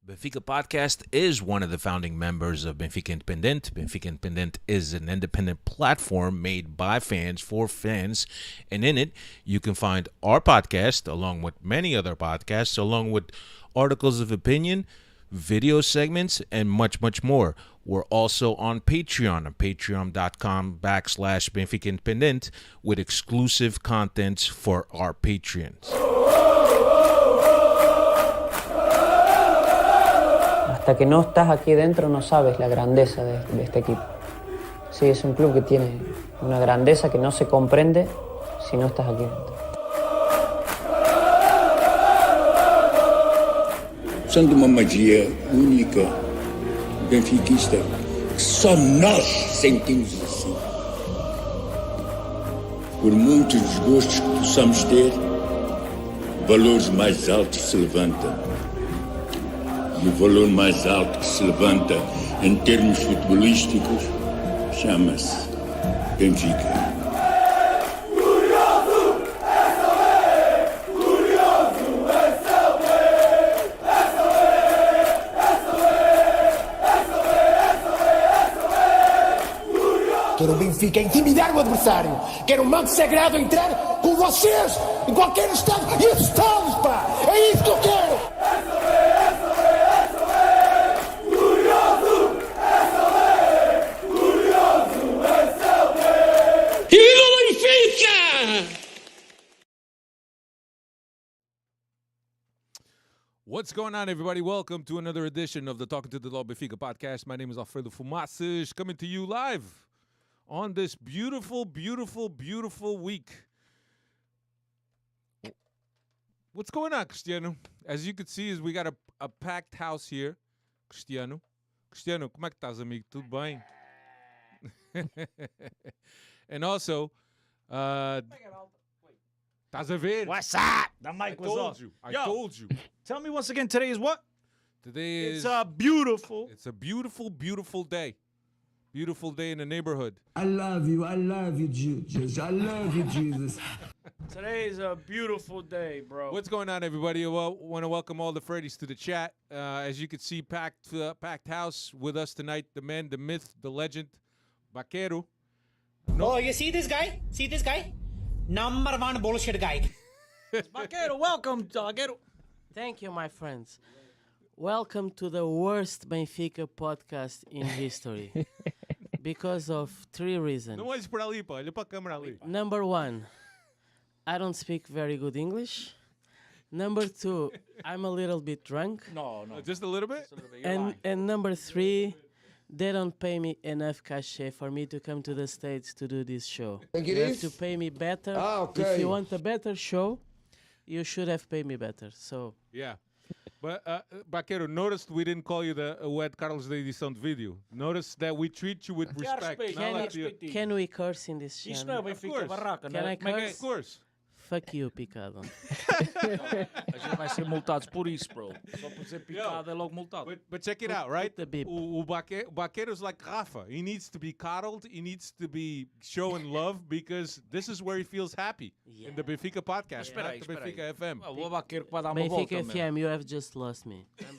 Benfica Podcast is one of the founding members of Benfica Independent. Benfica Independent is an independent platform made by fans for fans. And in it, you can find our podcast, along with many other podcasts, along with articles of opinion, video segments, and much, much more. We're also on Patreon, patreon.com/Benfica Independent, with exclusive contents for our Patreons. Hasta que no estás aquí dentro no sabes la grandeza de este equipo. Sí, es un club que tiene una grandeza que no se comprende si no estás aquí dentro. Usando uma magia única, benfiquista, que só nós sentimos assim. Por muitos desgostos que possamos ter, valores mais altos se levantam. E o valor mais alto que se levanta em termos futebolísticos chama-se Benfica. Quero o Benfica intimidar o adversário. Quero o manto sagrado entrar com vocês em qualquer estado e assustá-los, pá! É isso que eu quero! What's going on, everybody? Welcome to another edition of the Talking to the Law Benfica Podcast. My name is Alfredo Fumaças, coming to you live on this beautiful, beautiful, beautiful week. What's going on, Cristiano? As you can see, we got a packed house here. Cristiano, como é que estás, amigo? Tudo bem? And also, estás a ver? What's up? The mic was off. I told you. Tell me once again, today is what? Today is... It's a beautiful beautiful day. Beautiful day in the neighborhood. I love you, Jesus. I love you, Jesus. Today is a beautiful day, bro. What's going on, everybody? Well, want to welcome all the Freddies to the chat. As you can see, packed house with us tonight. The man, the myth, the legend, Vaquero. Oh, you see this guy? See this guy? Number one bullshit guy. Vaquero, welcome, Vaquero. Thank you, my friends. Welcome to the worst Benfica podcast in history. Because of three reasons. Não olhe para ali, pá. Olha para a câmera ali. Number one, I don't speak very good English. Number two, I'm a little bit drunk. No. Just a little bit? And number three, they don't pay me enough cachet for me to come to the States to do this show. You have to pay me better. Okay. If you want a better show, you should have paid me better. So Yeah. But, Vaquero, notice we didn't call you the Wed Carlos da edição de vídeo. Notice that we treat you with respect. can we curse in this Isto não é channel? Benfica barraca, Can não I é? curse? Of course. Fuck you, Picado. A gente vai ser multados por isso, bro. Só por ser picado é logo multado. But check it out, right? the beep. O Vaquero's like Rafa. He needs to be coddled. He needs to be showing love because this is where he feels happy. In the Benfica Podcast, Espera not aí, the espera aí. Benfica FM. O Vaquero que vai dar uma volta, Benfica FM, you have just lost me. I'm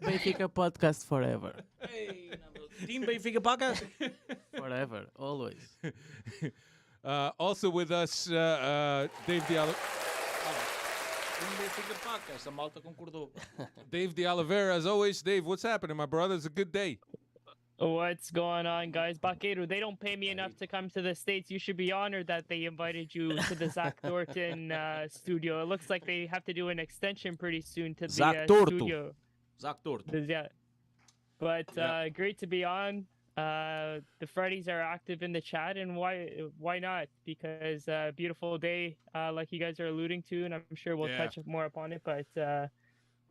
Benfica Podcast forever. Hey, Team Benfica Podcast. Forever, always. Also with us, Dave de Team Benfica Podcast, a malta concordou. Dave de Oliveira, as always. Dave, what's happening, my brother? It's a good day. What's going on, guys? Baquero, they don't pay me enough to come to the States. You should be honored that they invited you to the Zach Thornton studio. It looks like they have to do an extension pretty soon to the Zach studio. Zach Torto. Yeah. But great to be on. The Freddies are active in the chat, and why not? Because beautiful day, like you guys are alluding to, and I'm sure we'll touch more upon it. But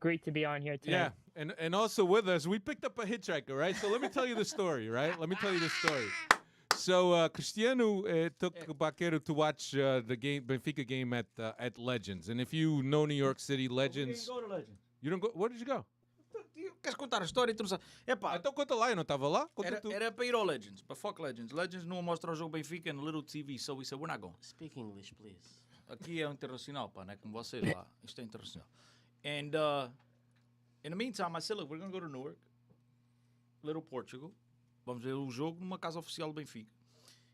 great to be on here today. Yeah, and also with us, we picked up a hitchhiker, right? So let me tell you the story, right? Let me tell you the story. So Cristiano took Vaquero to watch the Benfica game at Legends, and if you know New York City Legends, Go to Legend. you don't go. Where did you go? Queres contar a história? Epá, Então conta lá, eu não estava lá. Conta tu. era para ir ao Legends, but fuck Legends. Legends não mostra o jogo Benfica and little TV, so we said we're not going. Speak English, please. Aqui é internacional, pá, não é como vocês lá. Isto é internacional. And In the meantime, I said, look, we're going to go to Newark, Little Portugal. Vamos ver o jogo numa casa oficial do Benfica.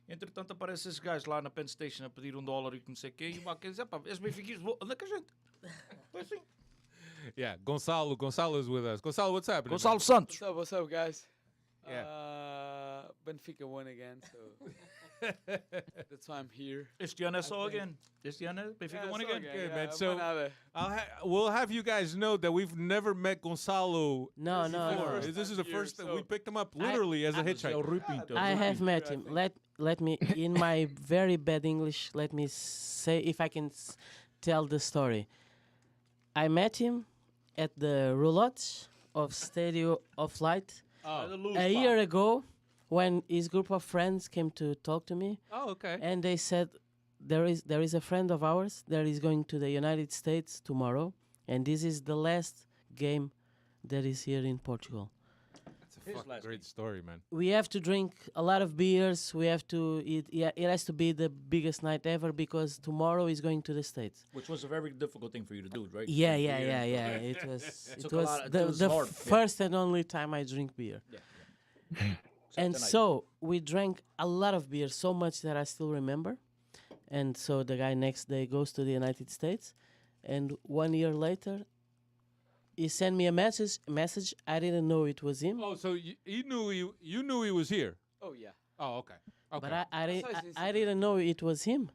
Entretanto, aparecem esses gajos lá na Penn Station a pedir $1 e não sei o quê. E o Baquer diz, pá, és benfiquistas, anda com a gente. Foi assim. Yeah, Gonzalo is with us. Gonzalo, what's happening? Gonçalo Santos. What's up, guys? Yeah. Benfica won again, so that's why I'm here. Este ano é só again. Este ano é Benfica won again. Good, man. So we'll have you guys know that we've never met Gonzalo. No. This is the first time we picked him up literally as a hitchhiker. I have met him. Let me, in my very bad English, let me say if I can tell the story. I met him at the roulotte of Stadio of Light a year ago when his group of friends came to talk to me. Oh, okay. And they said there is a friend of ours that is going to the United States tomorrow, and this is the last game that is here in Portugal. That's a fucking great story, man. We have to drink a lot of beers. We have to eat. Yeah, it has to be the biggest night ever because tomorrow is going to the States. Which was a very difficult thing for you to do, right? Yeah. It was the first and only time I drink beer. Yeah. And so we drank a lot of beer, so much that I still remember. And so the guy next day goes to the United States, and 1 year later, he sent me a message. I didn't know it was him. Oh, so you knew he was here. Oh, yeah. Oh, okay. But I didn't know it was him.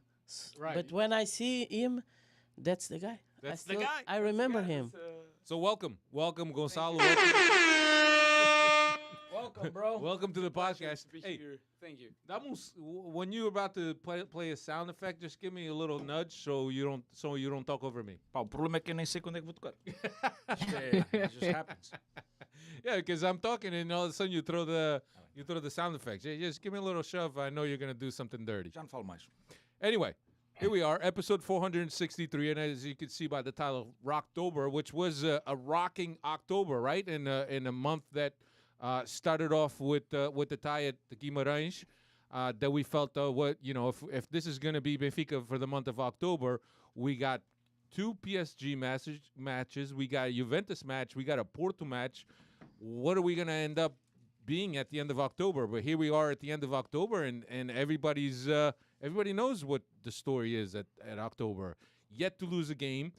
Right. But when I see him, that's the guy. That's the guy. I remember him. So welcome, Gonzalo. Welcome, bro. Welcome to the podcast. Hey, thank you. When you're about to play a sound effect, just give me a little nudge so you don't talk over me. Pá, o problema é que eu nem sei quando é que vou tocar. It just happens. Yeah, because I'm talking and all of a sudden you throw the sound effects. Yeah, just give me a little shove. I know you're gonna do something dirty. Já não falo mais. Anyway, here we are, episode 463, and as you can see by the title, Rocktober, which was a rocking October, right? In a month that started off with the tie at the Guimarães, that we felt, if this is going to be Benfica for the month of October, we got 2 PSG matches, we got a Juventus match, we got a Porto match. What are we going to end up being at the end of October? But here we are at the end of October, and everybody knows what the story is at October. Yet to lose a game.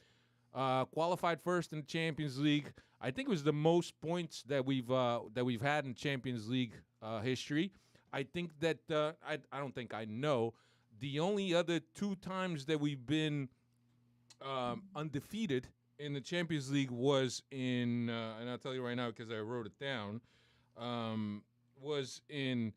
Qualified first in the Champions League. I think it was the most points that we've had in Champions League history. I think that I don't think I know. The only other 2 times that we've been undefeated in the Champions League was in, and I'll tell you right now because I wrote it down, was in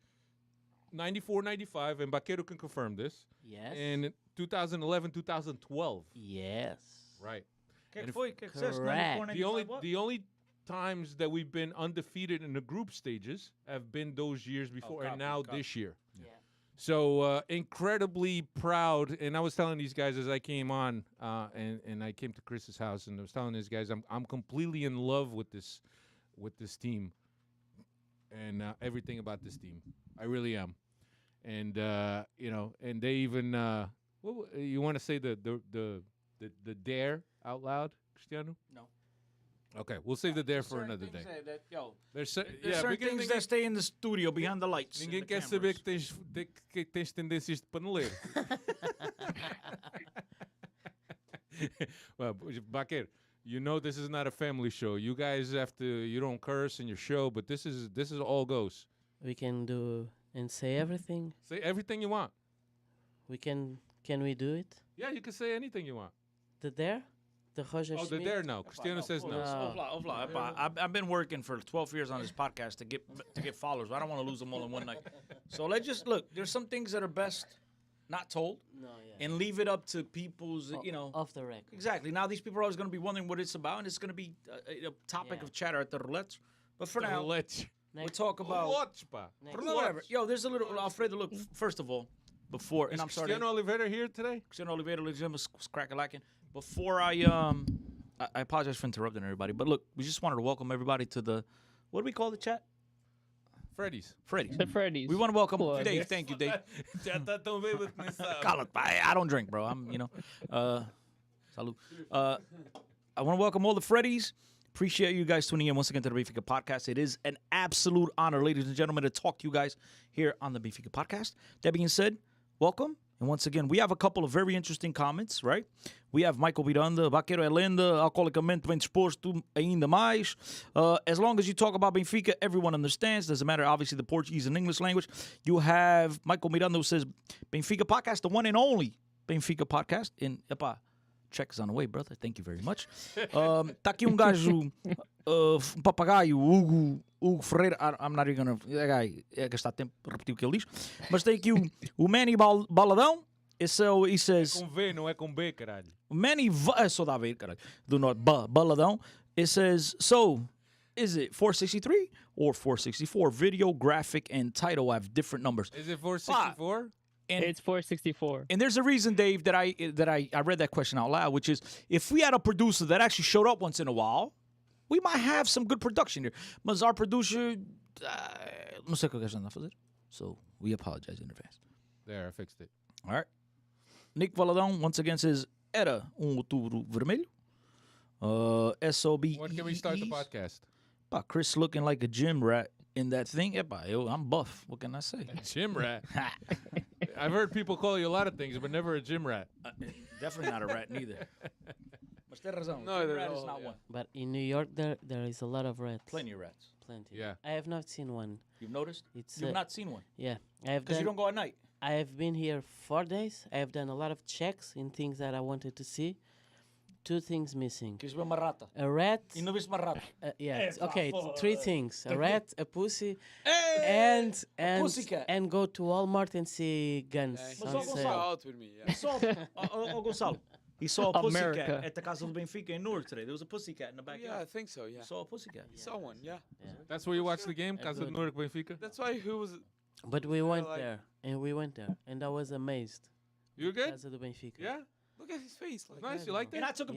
94-95, and Baquero can confirm this. Yes. And 2011-2012. Yes. Right. Correct. The only times that we've been undefeated in the group stages have been those years before, and now this year. Yeah. So incredibly proud. And I was telling these guys as I came on, and I came to Chris's house, and I was telling these guys I'm completely in love with this team, and everything about this team. I really am. And and they even you want to say the dare out loud, Cristiano? No. Okay, we'll save the dare for another day. There's certain things that stay in the studio behind the lights. Ninguém quer saber que tens tendências de paneleiro. Well, Baquer, you know this is not a family show. You guys you don't curse in your show, but this is all goes. We can do and say everything. Say everything you want. Can we do it? Yeah, you can say anything you want. The dare? The Roger Schmidt? The dare no. Cristiano says no. I've been working for 12 years on this podcast to get followers. I don't want to lose them all in one night. So let's just look. There's some things that are best not told, and leave it up to people's, off the record. Exactly. Now these people are always going to be wondering what it's about, and it's going to be a topic of chatter at the roulette. But for now, we'll talk about whatever. Yo, there's a little Alfredo. Look, first of all, before and I'm sorry. Cristiano Oliveira here today? Cristiano Oliveira, ladies and gentlemen, crack-a-lacking. Before I apologize for interrupting everybody, but look, we just wanted to welcome everybody to the, what do we call the chat? Freddy's. The Freddy's. We want to welcome Dave. Thank you, Dave. I don't drink, bro. I'm, salud. I want to welcome all the Freddies. Appreciate you guys tuning in once again to the Benfica Podcast. It is an absolute honor, ladies and gentlemen, to talk to you guys here on the Benfica Podcast. That being said, welcome. And once again, we have a couple of very interesting comments, right? We have Michael Miranda, Vaqueiro é lenda, alcoolicamente bem disposto, ainda mais. As long as you talk about Benfica, everyone understands. Doesn't matter, obviously, the Portuguese and English language. You have Michael Miranda who says, Benfica Podcast, the one and only Benfica Podcast. And, check is on the way, brother. Thank you very much. Tá aqui gajo, papagaio, Hugo Ferreira. I'm not even going to... That guy é gastar tempo para repetir o que ele diz. Mas tem aqui o Manny Baladão. So he says... É com V, não é com B, caralho. Manny... Só dá a ver, caralho. Do not Baladão. It says, so... Is it 463 or 464? Video, graphic, and title have different numbers. Is it 464? And it's 464. And there's a reason, Dave, that I read that question out loud, which is if we had a producer that actually showed up once in a while, we might have some good production here. Mas our producer, não sei o que a gente anda a fazer. So we apologize in advance. There, I fixed it. All right. Nick Valadão once again says, era outubro vermelho. SOB. When can we start the podcast? Chris looking like a gym rat in that thing. I'm buff. What can I say? A gym rat. I've heard people call you a lot of things, but never a gym rat. Definitely not a rat, neither. Mas tem razão. No, Gym rat is not one. But in New York, there is a lot of rats. Plenty of rats. Plenty. Yeah. I have not seen one. You've noticed? It's You've not seen one? Yeah. I have Because you don't go at night. I have been here 4 days. I have done a lot of checks in things that I wanted to see. 2 things missing. Quis ver uma rata. A rat. E não viste uma rata. Yeah. Okay. 3 things: a rat, a pussy, and pussycat. and go to Walmart and see guns. Yeah, on Mas he's sale. out with me. Yeah. He saw, Gonçalo. He saw a pussycat America. at the Casa do Benfica in Newark today. There was a pussycat in the backyard. Yeah, I think so. Yeah. He saw a pussycat. Saw one. Yeah. That's where you watch the game? Casa de Newark, Benfica? That's why he was. But we went like- there, and I was amazed. You good? Casa do Benfica. Yeah? Look at his face. Like, Nice, you like And that? I took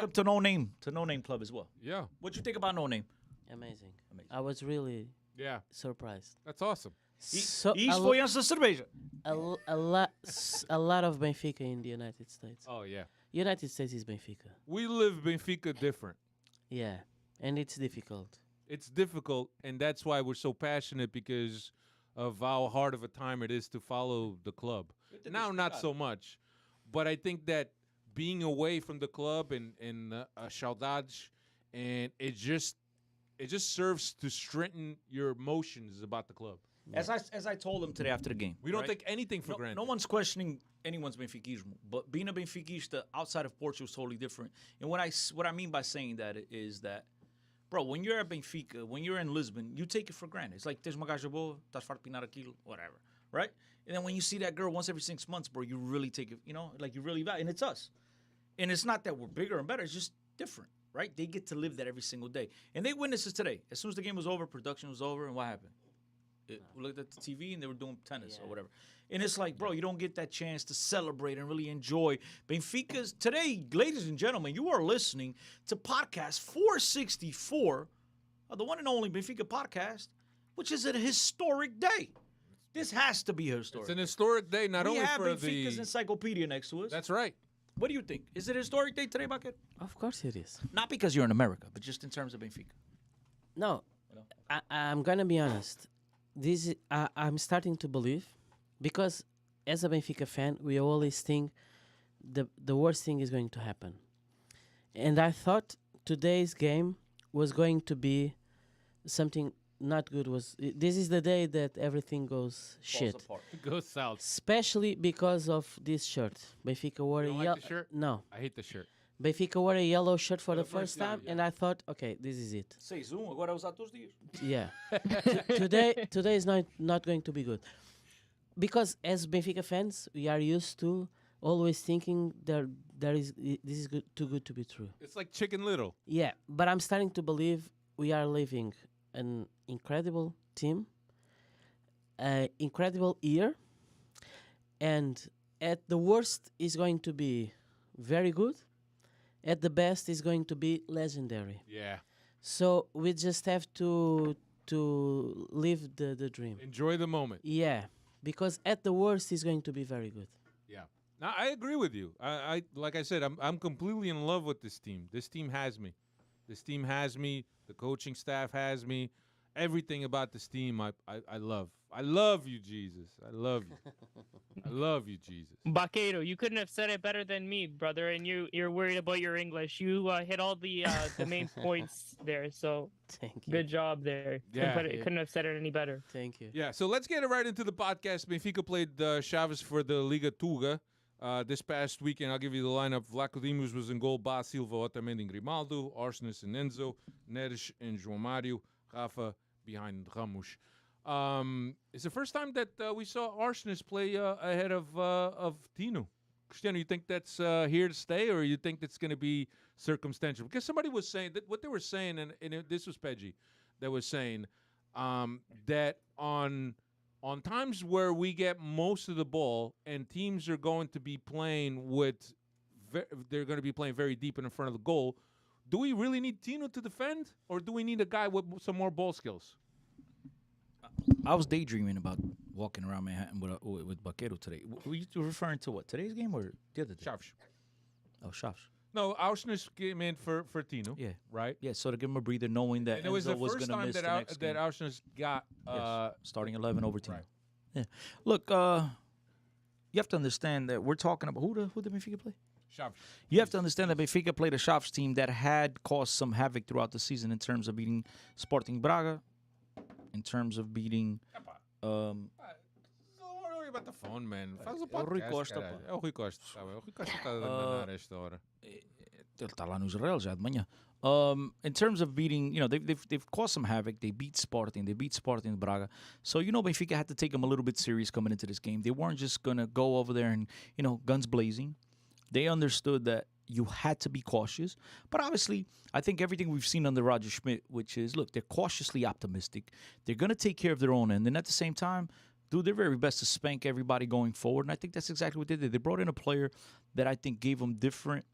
him to No Name Club as well. Yeah. What'd you think about No Name? Amazing. I was really Yeah. surprised. That's awesome. So Isto foi antes da cerveja. a lot of Benfica in the United States. Oh, yeah. United States is Benfica. We live Benfica different. Yeah, and it's difficult. It's difficult, and that's why we're so passionate because of how hard of a time it is to follow the club. Now, not so much, but I think that being away from the club and saudades, and it just serves to strengthen your emotions about the club. As I told him today after the game. We don't right? take anything for granted. No one's questioning anyone's Benfiquismo, but being a Benfiquista outside of Portugal is totally different. And what I mean by saying that is that, bro, when you're at Benfica, when you're in Lisbon, you take it for granted. It's like, tens uma gaja boa, estás farto de pinar aquilo, whatever, right? And then when you see that girl once every 6 months, bro, you really take it, like you really value, and it's us. And it's not that we're bigger and better, it's just different, right? They get to live that every single day. And they witnessed it today. As soon as the game was over, production was over, and what happened? We looked at the TV and they were doing tennis or whatever. And it's like, bro, you don't get that chance to celebrate and really enjoy Benfica's. Today, ladies and gentlemen, you are listening to podcast 464 of the one and only Benfica Podcast, which is a historic day. This has to be historic. It's an historic day, not we only have for Benfica's encyclopedia next to us. That's right. What do you think? Is it a historic day today, Bucket? Of course it is. Not because you're in America, but just in terms of Benfica. No, I'm gonna be honest. I'm starting to believe, because as a Benfica fan, we always think the worst thing is going to happen, and I thought today's game was going to be something not good. This is the day that everything goes shit. It goes south. Especially because of this shirt. Benfica wore You don't like the shirt? No. I hate the shirt. Benfica wore a yellow shirt for the first time, and I thought, okay, this is it. 6-1, agora usar todos os dias. Yeah. Today is not going to be good. Because as Benfica fans, we are used to always thinking this is too good to be true. It's like Chicken Little. Yeah, but I'm starting to believe we are living an incredible team, an incredible year, and at the worst is going to be very good. At the best is going to be legendary. Yeah. So we just have to live the dream. Enjoy the moment. Yeah, because at the worst is going to be very good. Yeah. Now I agree with you. I like I said, I'm completely in love with this team. This team has me. This team has me. The coaching staff has me. Everything about this team, I love. I love you, Jesus. I love you. I love you, Jesus. Baquero, you couldn't have said it better than me, brother. And you're worried about your English. You hit all the main points there. So Thank you. good job there. Yeah. Couldn't have said it any better. Thank you. Yeah, so let's get it right into the podcast. Benfica played Chavez for the Liga Tuga this past weekend. I'll give you the lineup. Vlaco Dimos was in goal. Bas Silva, Otamendi, and Grimaldo. Arsenis and Enzo. Neres and João Mario. Rafa behind Ramos. It's the first time that we saw Arsenis play ahead of Tino. Cristiano, you think that's here to stay, or you think that's going to be circumstantial? Because somebody was saying that what they were saying, and this was Peggy that was saying that on times where we get most of the ball and teams are going to be playing they're going to be playing very deep in front of the goal. Do we really need Tino to defend, or do we need a guy with some more ball skills? I was daydreaming about walking around Manhattan with Baquero today. Were you referring to what, today's game or the other day? Chavez. Oh, Chavez. No, Arsenis came in for Tino. Yeah. Right? Yeah, so to give him a breather, knowing that And it was Enzo the first going to time miss that the next game. Arsenis got Starting 11 over Tino. Right. Yeah. Look, you have to understand that we're talking about who did Benfica play? Chavez. You have to understand that Benfica played a Chavez team that had caused some havoc throughout the season in terms of beating Sporting Braga, in terms of beating. Don't worry about the phone, man. Faz o É o Rui podcast, Costa, caralho. pá. É o Rui Costa. Tá bem. O Rui Costa está a danar esta hora. Ele está lá no Israel já de manhã. In terms of beating, they've caused some havoc. They beat Sporting. They beat Sporting Braga. So, Benfica had to take them a little bit serious coming into this game. They weren't just going to go over there and, guns blazing. They understood that you had to be cautious. But obviously, I think everything we've seen under Roger Schmidt, which is, look, they're cautiously optimistic. They're going to take care of their own end. And at the same time, do their very best to spank everybody going forward. And I think that's exactly what they did. They brought in a player that I think gave them different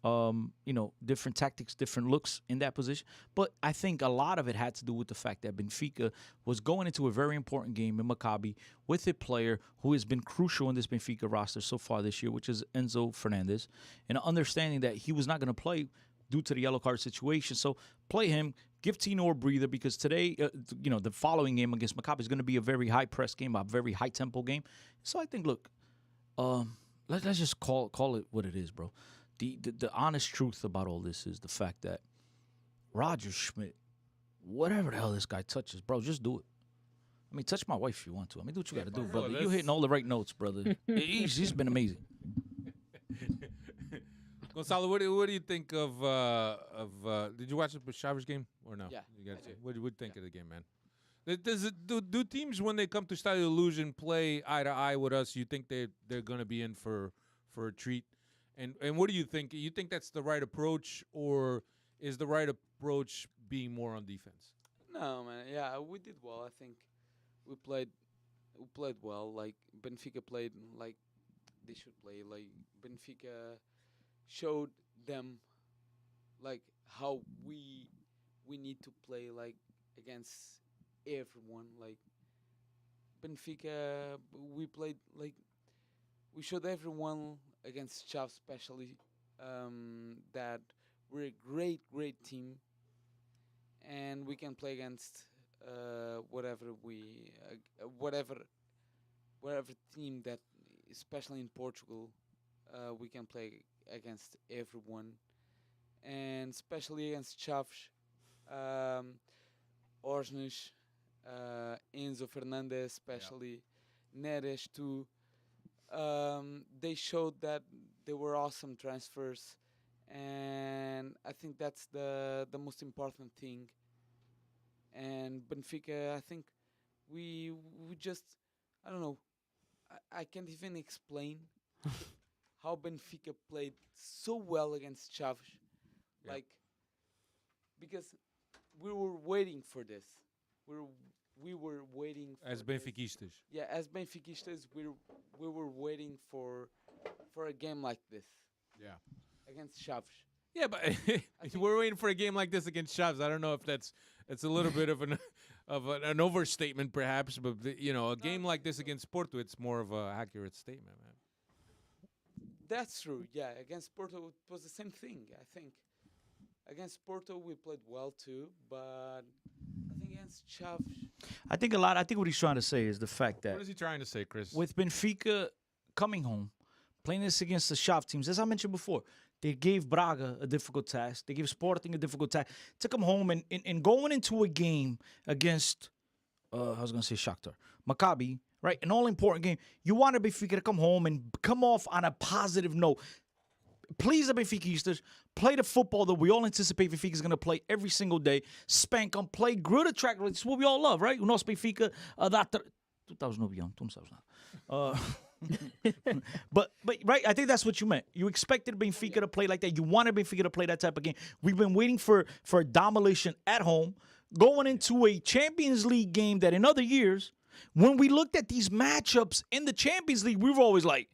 different tactics, different looks in that position. But I think a lot of it had to do with the fact that Benfica was going into a very important game in Maccabi with a player who has been crucial in this Benfica roster so far this year, which is Enzo Fernandez, and understanding that he was not going to play due to the yellow card situation. So play him, give Tino a breather, because today, the following game against Maccabi is going to be a very high-press game, a very high-tempo game. So I think, look, let's just call it what it is, bro. The honest truth about all this is the fact that Roger Schmidt, whatever the hell this guy touches, bro, just do it. I mean, touch my wife if you want to. I mean, do what you got to do, brother. You're hitting all the right notes, brother. He's been amazing. Gonzalo, what do you think of did you watch the Chavez game or no? Yeah. You gotta say. What do you think of the game, man? Do teams, when they come to Stadio Illusion, play eye to eye with us? You think they're going to be in for a treat? And what do you think? You think that's the right approach, or is the right approach being more on defense? No, man. Yeah, we did well. I think we played well. Like Benfica played like they should play. Like Benfica showed them like how we need to play like against everyone. Like Benfica, we played like we showed everyone against Chavez, especially that we're a great team, and we can play against whatever team that, especially in Portugal, we can play against everyone, and especially against Chavez, Orsnes, Enzo Fernandez, especially Neres too. They showed that they were awesome transfers, and I think that's the most important thing. And Benfica, I think we just, I don't know, I can't even explain how Benfica played so well against Chavez. Yeah. Like, because we were waiting for this. We were waiting for As Benfiquistas. Yeah, as Benfiquistas, we were waiting for a game like this. Yeah. Against Chavez. Yeah, but we're waiting for a game like this against Chavez. I don't know if it's a little bit of an overstatement, perhaps, but a game like this against Porto, it's more of an accurate statement, man. That's true. Yeah, against Porto, it was the same thing. I think Against Porto, we played well too, but I think against Chavez, I think what he's trying to say is the fact that What is he trying to say, Chris? with Benfica coming home, playing this against the Chavez teams, as I mentioned before, they gave Braga a difficult task. They gave Sporting a difficult task. Took them home and going into a game against, I was going to say Shakhtar, Maccabi, right? An all-important game. You want Benfica to come home and come off on a positive note. Please, the Benfiquistas, play the football that we all anticipate Benfica is going to play every single day. Spank them, play, grow the track. It's what we all love, right? O nosso Benfica, tu estavas no avião, tu não sabes nada. But right, I think that's what you meant. You expected Benfica to play like that. You wanted Benfica to play that type of game. We've been waiting for demolition at home, going into a Champions League game that in other years, when we looked at these matchups in the Champions League, we were always like,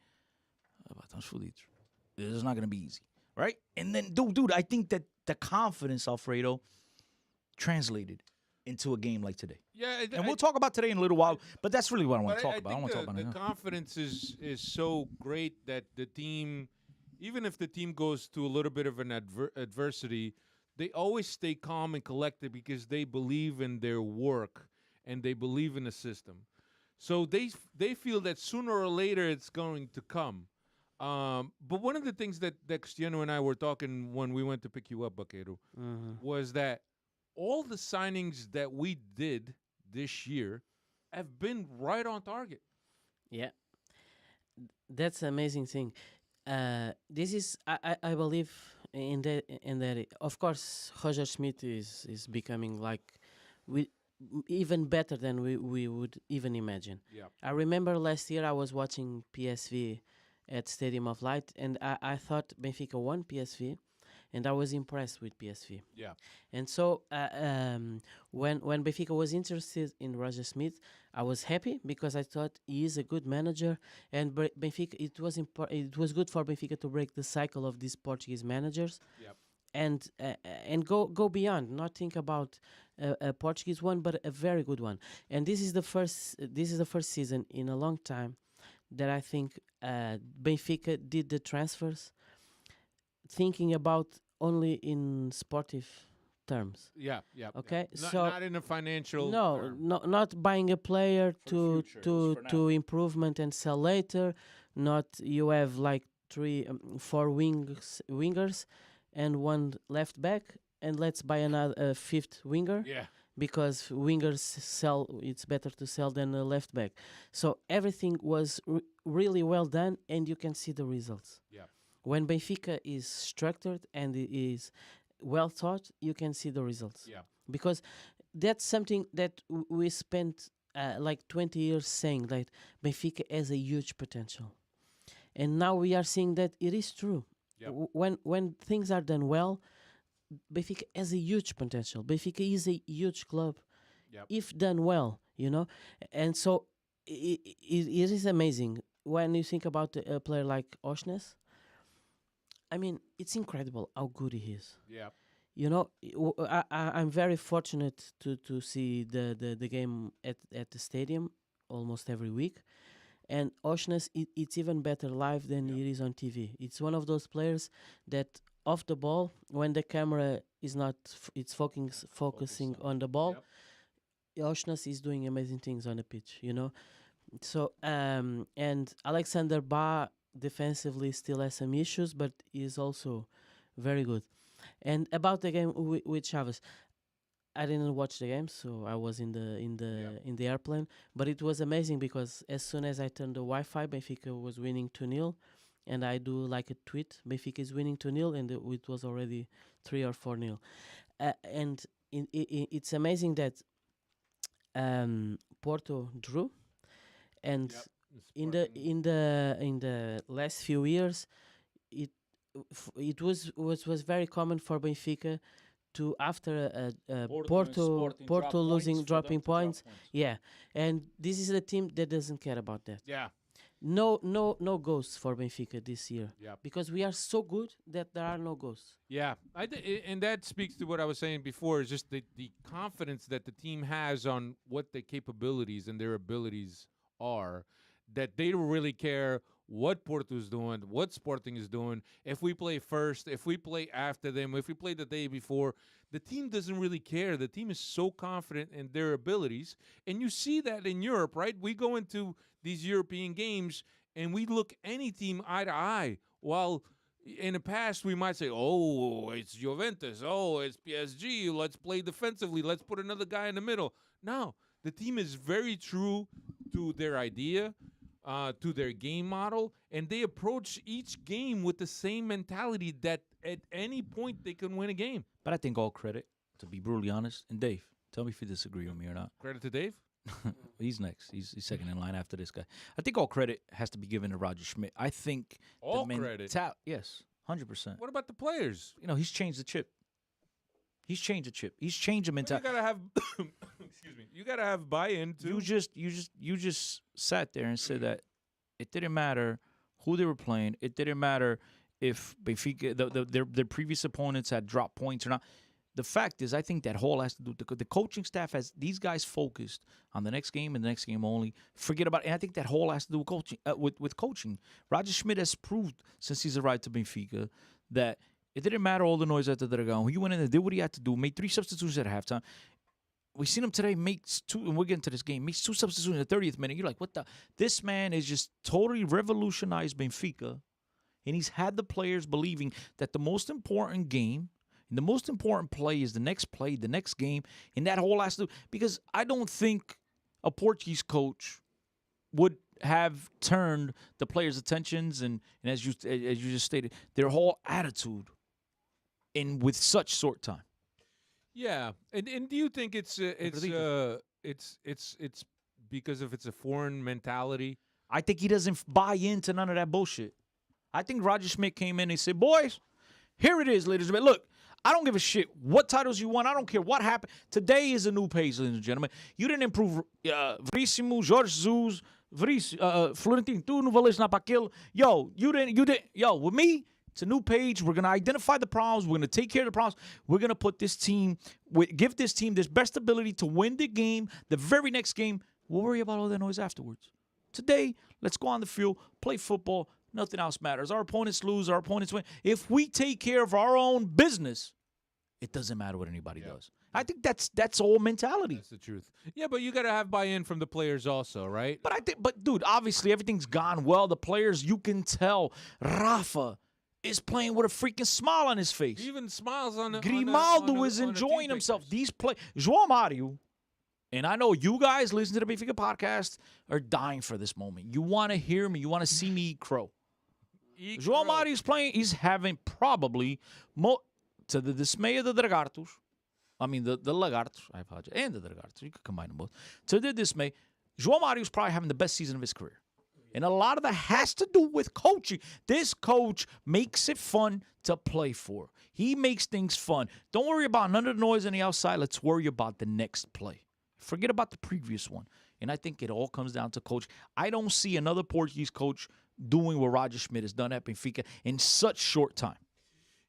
this is not going to be easy, right? And then, dude, I think that the confidence, Alfredo, translated into a game like today. Yeah, and we'll talk about today in a little while, but that's really what I want to talk about. I don't want to talk about it the now. confidence is so great that the team, even if the team goes to a little bit of an adversity, they always stay calm and collected because they believe in their work and they believe in the system. So they feel that sooner or later it's going to come. But one of the things that Cristiano and I were talking when we went to pick you up, Baquero, was that all the signings that we did this year have been right on target. Yeah, that's an amazing thing. This is, I believe in that. Of course, Roger Schmidt is becoming like even better than we would even imagine. Yeah. I remember last year I was watching PSV at Stadium of Light, and I thought Benfica won PSV, and I was impressed with PSV. Yeah. And so when Benfica was interested in Roger Smith, I was happy because I thought he is a good manager, and Benfica it was good for Benfica to break the cycle of these Portuguese managers. Yep. And go beyond, not think about a Portuguese one, but a very good one. And this is the first season in a long time that I think Benfica did the transfers thinking about only in sportive terms. Yeah. Okay, Yeah. so not in a financial. not buying a player For to improvement and sell later. Not you have like 4 wingers and one left back, and let's buy another fifth winger. Yeah. Because wingers sell, it's better to sell than a left back. So everything was really well done, and you can see the results. Yeah. When Benfica is structured and it is well thought, you can see the results. Yeah. Because that's something that we spent like 20 years saying, that Benfica has a huge potential. And now we are seeing that it is true. Yep. When things are done well, Benfica has a huge potential. Benfica is a huge club, Yep. if done well, And so it is amazing when you think about a player like Oshness. I mean, it's incredible how good he is. Yeah. I'm very fortunate to see the game at the stadium almost every week. And Oshness, it's even better live than it is on TV. It's one of those players that off the ball, when the camera is not, it's focusing on the ball, Oshness is doing amazing things on the pitch, So, and Alexander Ba defensively still has some issues, but is also very good. And about the game with Chavez, I didn't watch the game, so I was in the airplane. But it was amazing because as soon as I turned the Wi-Fi, Benfica was winning 2-0, and I do like a tweet: Benfica is winning 2-0, and it was already 3 or 4-0. And it's amazing that Porto drew, and in the last few years, it was very common for Benfica to, after Porto losing dropping points. Yeah, and this is a team that doesn't care about that. Yeah. No ghosts for Benfica this year. Yeah. Because we are so good that there are no ghosts. Yeah, and that speaks to what I was saying before, is just the confidence that the team has on what the capabilities and their abilities are, that they don't really care what Porto's doing, what Sporting is doing. If we play first, if we play after them, if we play the day before, the team doesn't really care. The team is so confident in their abilities. And you see that in Europe, right? We go into these European games and we look any team eye to eye. While in the past, we might say, oh, it's Juventus. Oh, it's PSG. Let's play defensively. Let's put another guy in the middle. No, the team is very true to their idea, to their game model, and they approach each game with the same mentality that at any point they can win a game. But I think all credit, to be brutally honest, and Dave, tell me if you disagree with me or not. Credit to Dave? He's next. He's second in line after this guy. I think all credit has to be given to Roger Schmidt. I think all credit? Yes, 100%. What about the players? He's changed the chip. He's changed the chip. He's changed the mentality. You gotta have, excuse me. You gotta have buy-in too. You just sat there and said that it didn't matter who they were playing. It didn't matter if Benfica, their previous opponents had dropped points or not. The fact is, I think that whole has to do the coaching staff has these guys focused on the next game and the next game only. Forget about it. And I think that whole has to do with coaching. With coaching, Roger Schmidt has proved since he's arrived to Benfica that it didn't matter all the noise at the Dragão. He went in and did what he had to do. Made 3 substitutions at halftime. We seen him today make 2, and we'll get into this game. Makes 2 substitutions in the 30th minute. You're like, what the? This man is just totally revolutionized Benfica, and he's had the players believing that the most important game. And the most important play is the next play, the next game, and that whole has to do. Because I don't think a Portuguese coach would have turned the players' attentions and as you just stated, their whole attitude in with such short time. Yeah, and do you think it's because of it's a foreign mentality? I think he doesn't buy into none of that bullshit. I think Roger Schmidt came in and said, "Boys, here it is, ladies and gentlemen. Look, I don't give a shit what titles you won. I don't care what happened. Today is a new page, ladies and gentlemen. You didn't improve Verissimo, Jorge Jesus, Florentino, tu não vales nada para aquilo. Yo, you didn't. Yo, with me, it's a new page. We're going to identify the problems. We're going to take care of the problems. We're going to put this team, give this team this best ability to win the game. The very next game, we'll worry about all that noise afterwards. Today, let's go on the field, play football. Nothing else matters. Our opponents lose, our opponents win. If we take care of our own business, it doesn't matter what anybody does. I think that's all mentality. That's the truth. Yeah, but you got to have buy-in from the players also, right? But dude, obviously everything's gone well. The players, you can tell, Rafa is playing with a freaking smile on his face. He even smiles on the Grimaldo is enjoying himself. These João Mario. And I know you guys listen to the Benfica podcast are dying for this moment. You want to hear me. You want to see me eat crow. João Mario is playing. He's having probably, to the dismay of the Lagartos, I mean the Lagartos, I apologize, and the Lagartos, you could combine them both. To their dismay, João Mario is probably having the best season of his career. And a lot of that has to do with coaching. This coach makes it fun to play for. He makes things fun. Don't worry about none of the noise on the outside. Let's worry about the next play. Forget about the previous one. And I think it all comes down to coach. I don't see another Portuguese coach doing what Roger Schmidt has done at Benfica in such short time.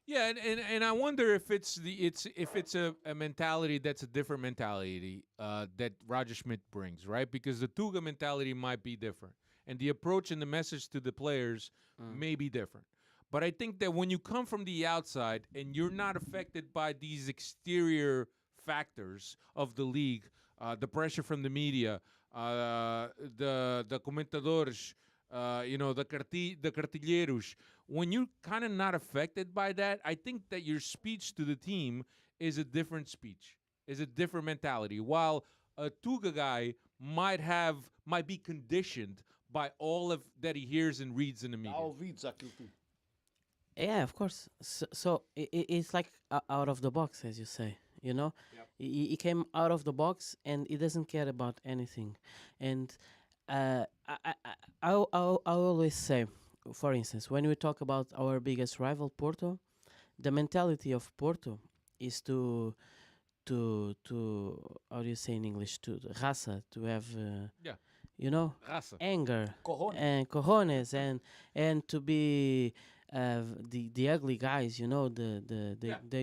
Yeah, and I wonder if it's a mentality that's a different mentality that Roger Schmidt brings, right? Because the Tuga mentality might be different, and the approach and the message to the players may be different. But I think that when you come from the outside and you're not affected by these exterior factors of the league, the pressure from the media, the comentadores, the cartilheiros, when you're kind of not affected by that, I think that your speech to the team is a different speech, is a different mentality. While a Tuga guy might be conditioned by all of that he hears and reads in the media. Yeah, of course. So it's like out of the box, as you say. You know, he came out of the box and he doesn't care about anything. And I always say, for instance, when we talk about our biggest rival, Porto, the mentality of Porto is to how do you say in English, to raça, to have raça. anger and cojones and to be the ugly guys, the